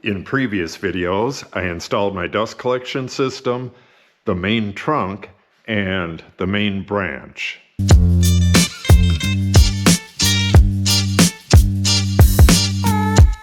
In previous videos, I installed my dust collection system, the main trunk, and the main branch.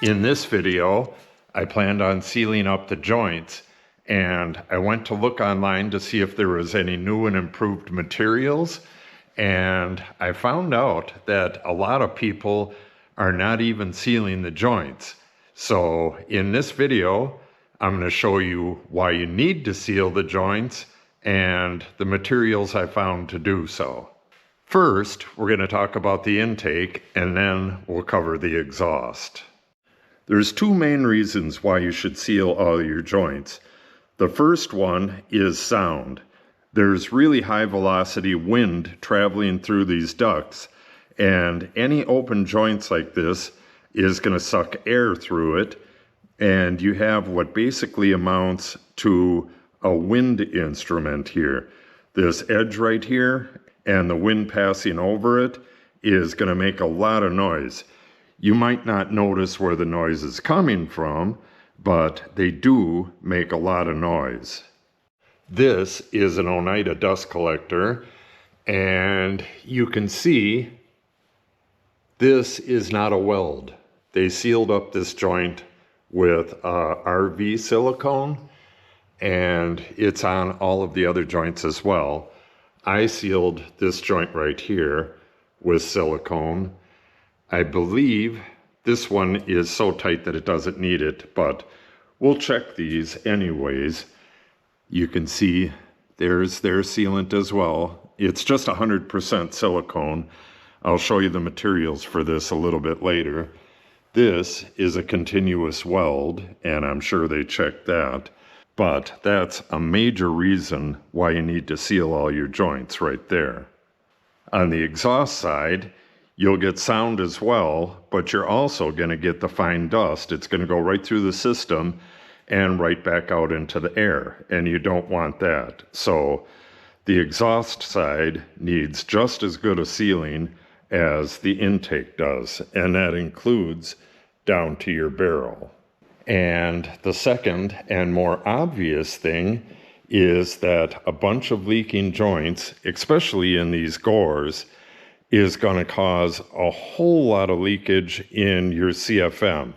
In this video, I planned on sealing up the joints, and I went to look online to see if there was any new and improved materials, and I found out that a lot of people are not even sealing the joints. So in this video, I'm going to show you why you need to seal the joints and the materials I found to do so. First, we're going to talk about the intake, and then we'll cover the exhaust. There's two main reasons why you should seal all your joints. The first one is sound. There's really high velocity wind traveling through these ducts, and any open joints like this is going to suck air through it, and you have what basically amounts to a wind instrument here. This edge right here and the wind passing over it is going to make a lot of noise. You might not notice where the noise is coming from, but they do make a lot of noise. This is an Oneida dust collector, and you can see this is not a weld. They sealed up this joint with RV silicone, and it's on all of the other joints as well. I sealed this joint right here with silicone. I believe this one is so tight that it doesn't need it, but we'll check these anyways. You can see there's their sealant as well. It's just 100% silicone. I'll show you the materials for this a little bit later. This is a continuous weld, and I'm sure they checked that. But that's a major reason why you need to seal all your joints right there. On the exhaust side, you'll get sound as well, but you're also going to get the fine dust. It's going to go right through the system and right back out into the air, and you don't want that. So the exhaust side needs just as good a sealing as the intake does, and that includes down to your barrel. And the second and more obvious thing is that a bunch of leaking joints, especially in these gores, is going to cause a whole lot of leakage in your CFM.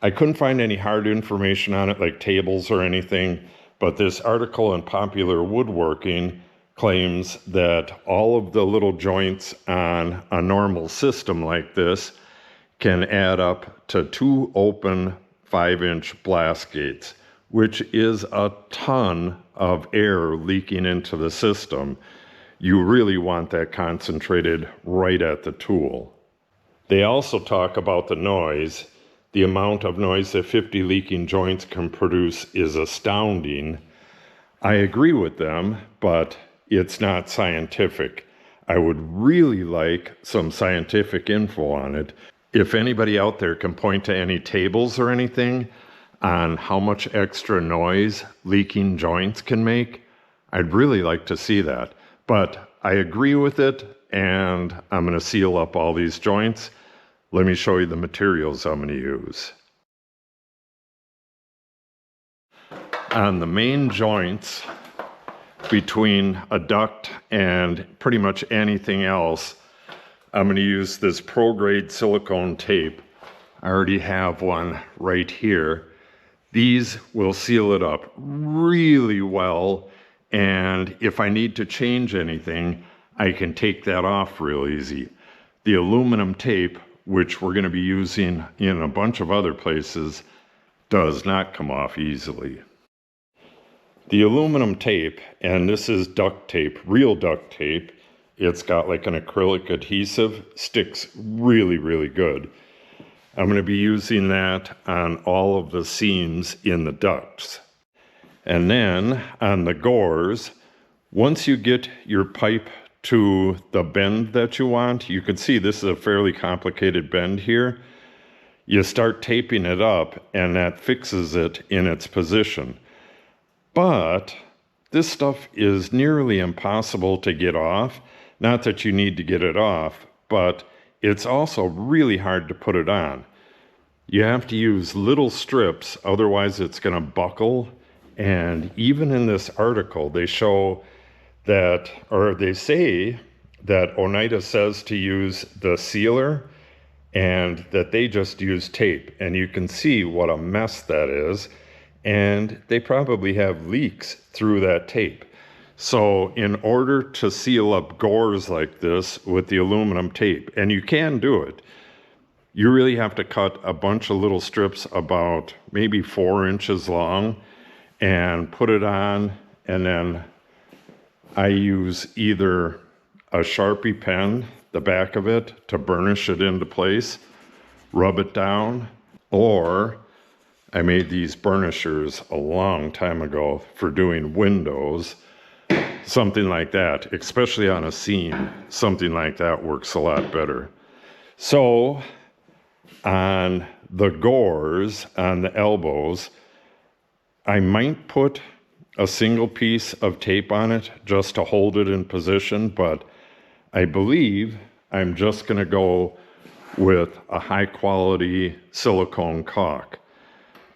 I couldn't find any hard information on it, like tables or anything, but this article in Popular Woodworking claims that all of the little joints on a normal system like this can add up to 2 open 5-inch blast gates, which is a ton of air leaking into the system. You really want that concentrated right at the tool. They also talk about the noise. The amount of noise that 50 leaking joints can produce is astounding. I agree with them, but it's not scientific. I would really like some scientific info on it. If anybody out there can point to any tables or anything on how much extra noise leaking joints can make, I'd really like to see that. But I agree with it, and I'm going to seal up all these joints. Let me show you the materials I'm going to use. On the main joints between a duct and pretty much anything else, I'm going to use this pro-grade silicone tape. I already have one right here. These will seal it up really well, and if I need to change anything, I can take that off real easy. The aluminum tape, which we're going to be using in a bunch of other places, does not come off easily. The aluminum tape, and this is duct tape, real duct tape, it's got like an acrylic adhesive, sticks really, really good. I'm going to be using that on all of the seams in the ducts. And then on the gores, once you get your pipe to the bend that you want, you can see this is a fairly complicated bend here. You start taping it up, and that fixes it in its position. But this stuff is nearly impossible to get off. Not that you need to get it off, but it's also really hard to put it on. You have to use little strips, otherwise it's going to buckle. And even in this article, they show that, or they say that Oneida says to use the sealer and that they just use tape. And you can see what a mess that is. And they probably have leaks through that tape. So in order to seal up gores like this with the aluminum tape, and you can do it, you really have to cut a bunch of little strips about maybe 4 inches long and put it on. And then I use either a Sharpie pen, the back of it, to burnish it into place, rub it down, or I made these burnishers a long time ago for doing windows, something like that, especially on a seam. Something like that works a lot better. So on the gores, on the elbows, I might put a single piece of tape on it just to hold it in position, but I believe I'm just going to go with a high quality silicone caulk.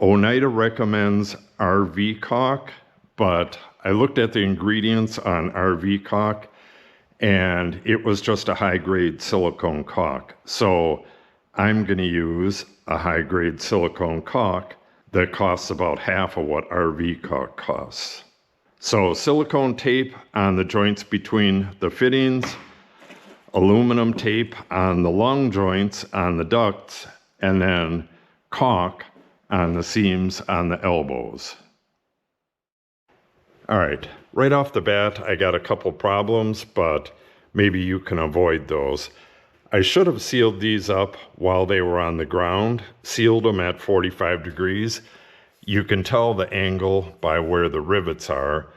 Oneida recommends RV caulk, but I looked at the ingredients on RV caulk and it was just a high grade silicone caulk. So I'm going to use a high grade silicone caulk that costs about half of what RV caulk costs. So silicone tape on the joints between the fittings, aluminum tape on the long joints on the ducts, and then caulk on the seams on the elbows. All right off the bat, I got a couple problems, but maybe you can avoid those. I should have sealed these up while they were on the ground, sealed them at 45 degrees. You can tell the angle by where the rivets are.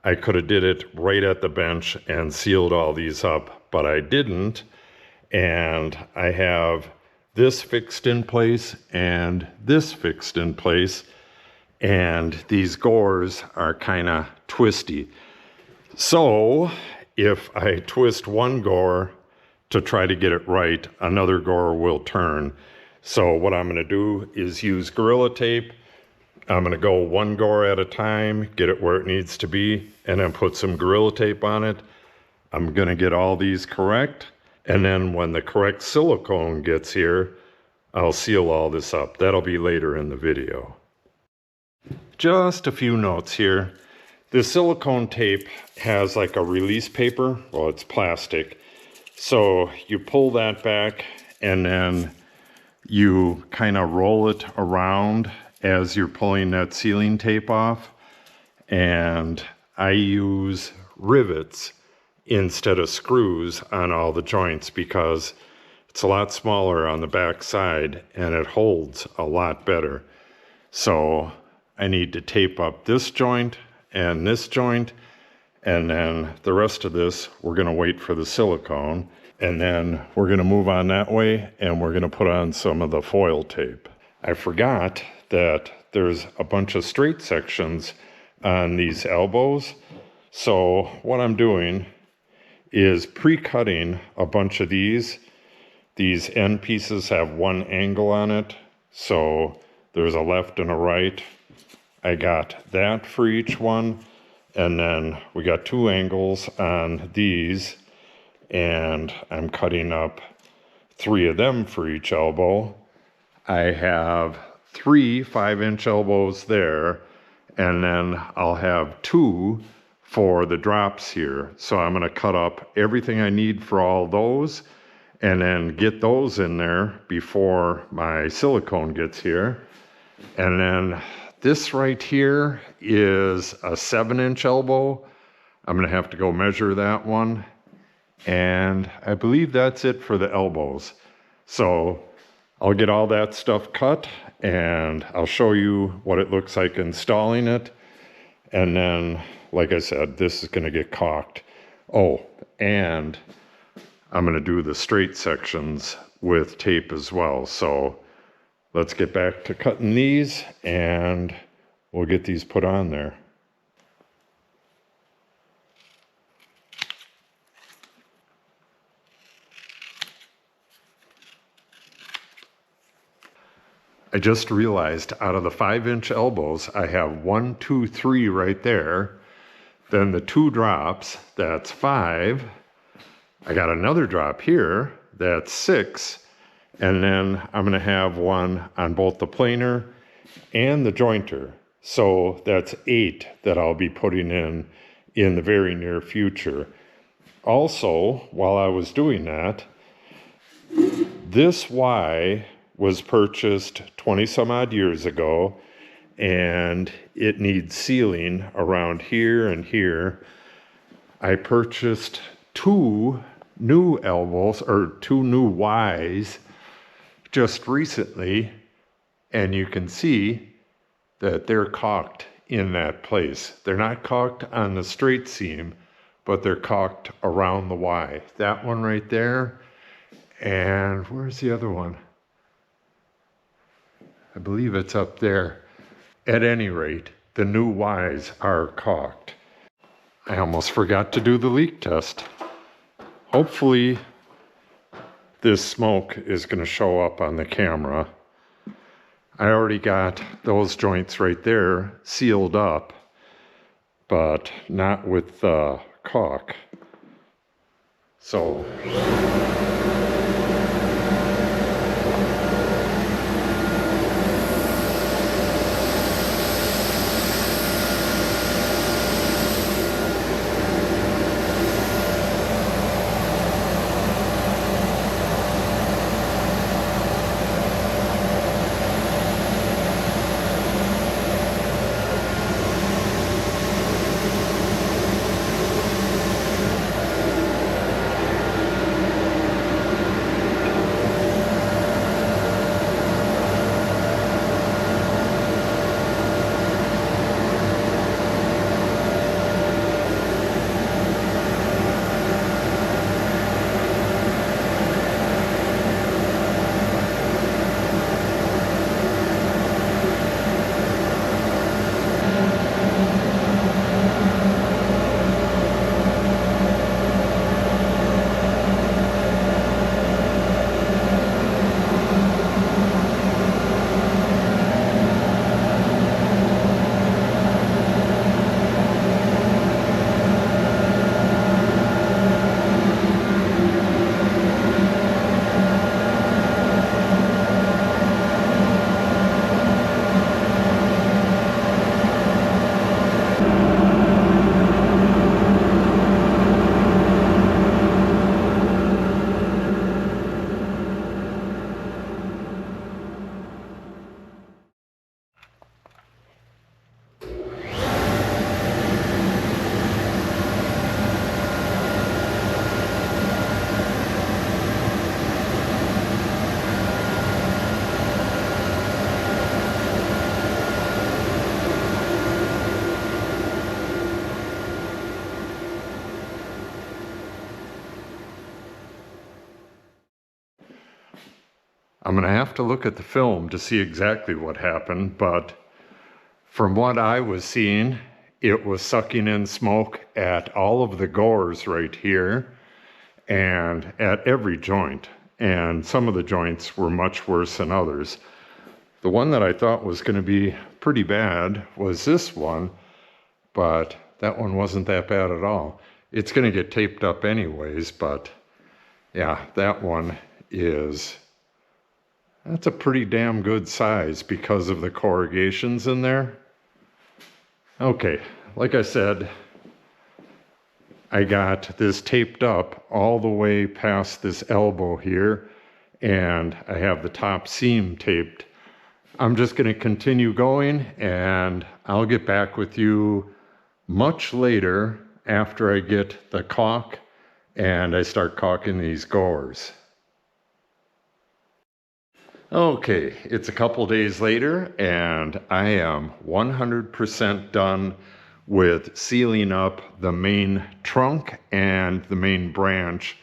I could have did it right at the bench and sealed all these up, but I didn't. And I have this fixed in place and this fixed in place. And these gores are kind of twisty. So if I twist one gore to try to get it right, another gore will turn. So what I'm going to do is use Gorilla Tape. I'm going to go one gore at a time, get it where it needs to be, and then put some Gorilla Tape on it. I'm going to get all these correct. And then when the correct silicone gets here, I'll seal all this up. That'll be later in the video. Just a few notes here. The silicone tape has like a release paper. Well, it's plastic. So you pull that back and then you kind of roll it around as you're pulling that sealing tape off. And I use rivets instead of screws on all the joints because it's a lot smaller on the back side and it holds a lot better. So I need to tape up this joint and this joint, and then the rest of this, we're going to wait for the silicone, and then we're going to move on that way, and we're going to put on some of the foil tape. I forgot that there's a bunch of straight sections on these elbows, so what I'm doing is pre-cutting a bunch of these. These end pieces have one angle on it, so there's a left and a right. I got that for each one, and then we got 2 angles on these, and I'm cutting up 3 of them for each elbow. I have 3 5-inch elbows there, and then I'll have 2 for the drops here. So I'm going to cut up everything I need for all those, and then get those in there before my silicone gets here. And then this right here is a 7-inch elbow. I'm going to have to go measure that one. And I believe that's it for the elbows. So I'll get all that stuff cut and I'll show you what it looks like installing it. And then, like I said, this is going to get caulked. Oh, and I'm going to do the straight sections with tape as well. So let's get back to cutting these and we'll get these put on there. I just realized out of the 5-inch elbows, I have 1, 2, 3 right there. Then the 2 drops, that's 5. I got another drop here, that's 6. And then I'm going to have one on both the planer and the jointer. So that's 8 that I'll be putting in the very near future. Also, while I was doing that, this Y was purchased 20 some odd years ago, and it needs sealing around here and here. I purchased 2 new elbows, or 2 new Ys, just recently, and you can see that they're caulked in that place. They're not caulked on the straight seam, but they're caulked around the Y. That one right there, and where's the other one? I believe it's up there. At any rate, the new Ys are caulked. I almost forgot to do the leak test. Hopefully this smoke is going to show up on the camera. I already got those joints right there sealed up, but not with caulk. So I'm going to have to look at the film to see exactly what happened, but from what I was seeing, it was sucking in smoke at all of the gores right here and at every joint. And some of the joints were much worse than others. The one that I thought was going to be pretty bad was this one, but that one wasn't that bad at all. It's going to get taped up anyways, but yeah, that one that's a pretty damn good size because of the corrugations in there. Okay, like I said, I got this taped up all the way past this elbow here, and I have the top seam taped. I'm just going to continue going, and I'll get back with you much later after I get the caulk and I start caulking these gores. Okay, it's a couple days later, and I am 100% done with sealing up the main trunk and the main branch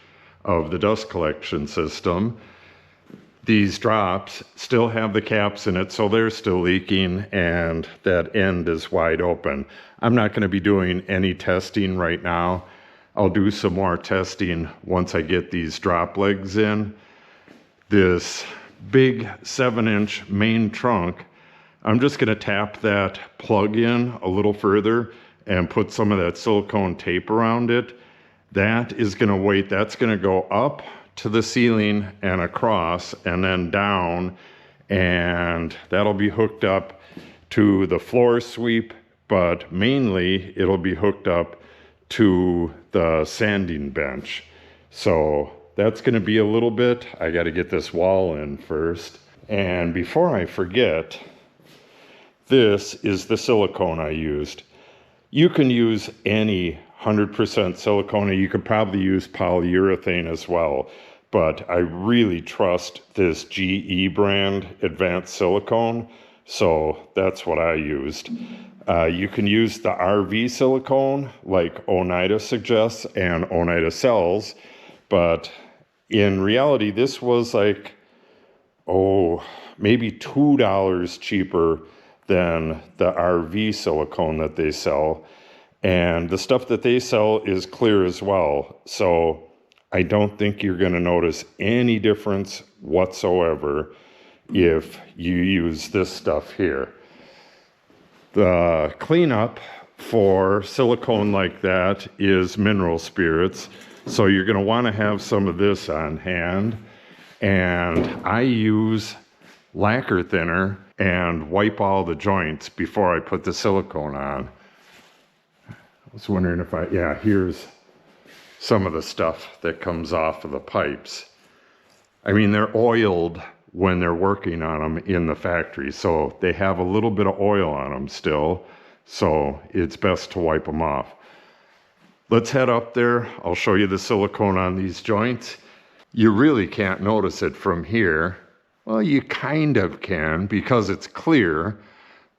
of the dust collection system. These drops still have the caps in it, so they're still leaking, and that end is wide open. I'm not going to be doing any testing right now. I'll do some more testing once I get these drop legs in. This big 7-inch main trunk, I'm just going to tap that plug in a little further and put some of that silicone tape around it. That is going to wait, that's going to go up to the ceiling and across and then down, and that'll be hooked up to the floor sweep, but mainly it'll be hooked up to the sanding bench. So that's going to be a little bit. I got to get this wall in first. And before I forget, this is the silicone I used. You can use any 100% silicone. You could probably use polyurethane as well, but I really trust this GE brand advanced silicone, so that's what I used. You can use the RV silicone like Oneida suggests and Oneida sells, but in reality this was like, maybe $2 cheaper than the RV silicone that they sell. And the stuff that they sell is clear as well. So I don't think you're going to notice any difference whatsoever if you use this stuff here. The cleanup for silicone like that is mineral spirits. So you're going to want to have some of this on hand. And I use lacquer thinner and wipe all the joints before I put the silicone on. I was wondering if here's some of the stuff that comes off of the pipes. I mean, they're oiled when they're working on them in the factory, so they have a little bit of oil on them still, so it's best to wipe them off. Let's head up there. I'll show you the silicone on these joints. You really can't notice it from here. Well, you kind of can because it's clear,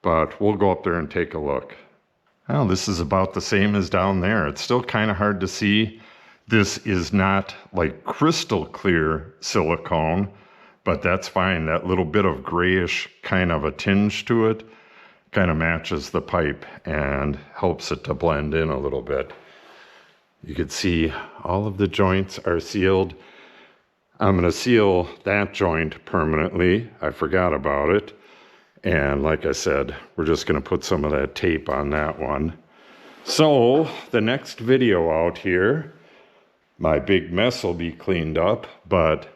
but we'll go up there and take a look. Well, this is about the same as down there. It's still kind of hard to see. This is not like crystal clear silicone, but that's fine. That little bit of grayish kind of a tinge to it kind of matches the pipe and helps it to blend in a little bit. You can see all of the joints are sealed. I'm going to seal that joint permanently. I forgot about it. And like I said, we're just going to put some of that tape on that one. So the next video out here, my big mess will be cleaned up, but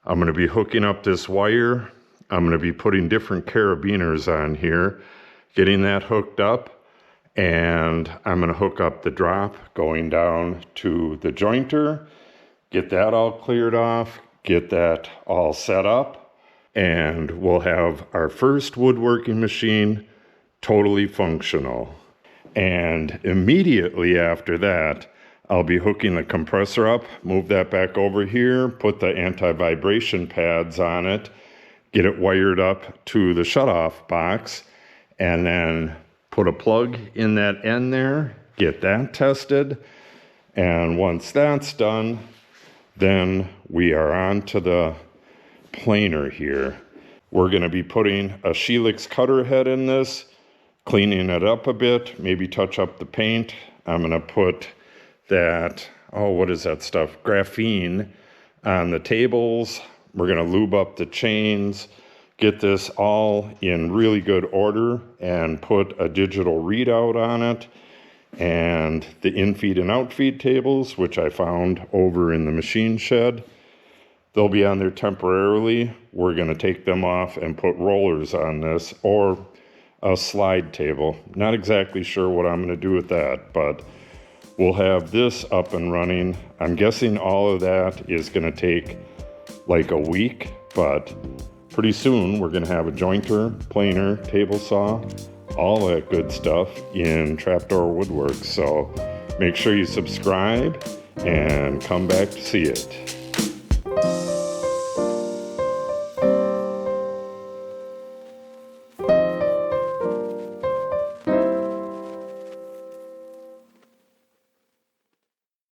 I'm going to be hooking up this wire. I'm going to be putting different carabiners on here, getting that hooked up, and I'm going to hook up the drop going down to the jointer, get that all cleared off, get that all set up, and we'll have our first woodworking machine totally functional. And immediately after that, I'll be hooking the compressor up, move that back over here, put the anti-vibration pads on it, get it wired up to the shutoff box, and then put a plug in that end there, get that tested, and once that's done, then we are on to the planer here. We're going to be putting a Shelix cutter head in this, cleaning it up a bit, maybe touch up the paint. I'm going to put that, what is that stuff? Graphene on the tables. We're going to lube up the chains, get this all in really good order, and put a digital readout on it. And the infeed and outfeed tables, which I found over in the machine shed, they'll be on there temporarily. We're going to take them off and put rollers on this, or a slide table. Not exactly sure what I'm going to do with that, but we'll have this up and running. I'm guessing all of that is going to take like a week, but pretty soon we're going to have a jointer, planer, table saw, all that good stuff in Trapdoor Woodworks. So make sure you subscribe and come back to see it.